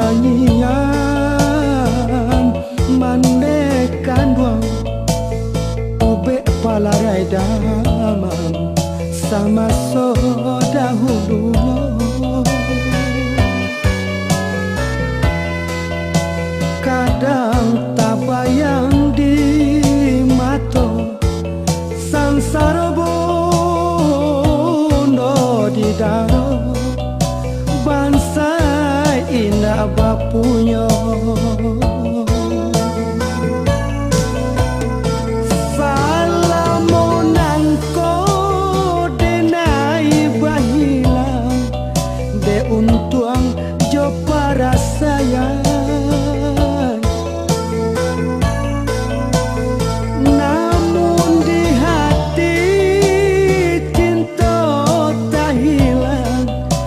nyanyian mandekan duang ube palarai damam sama so dahulunya. Kadang tak bayang di mata sansara bondo di daro bangsa indah bapunya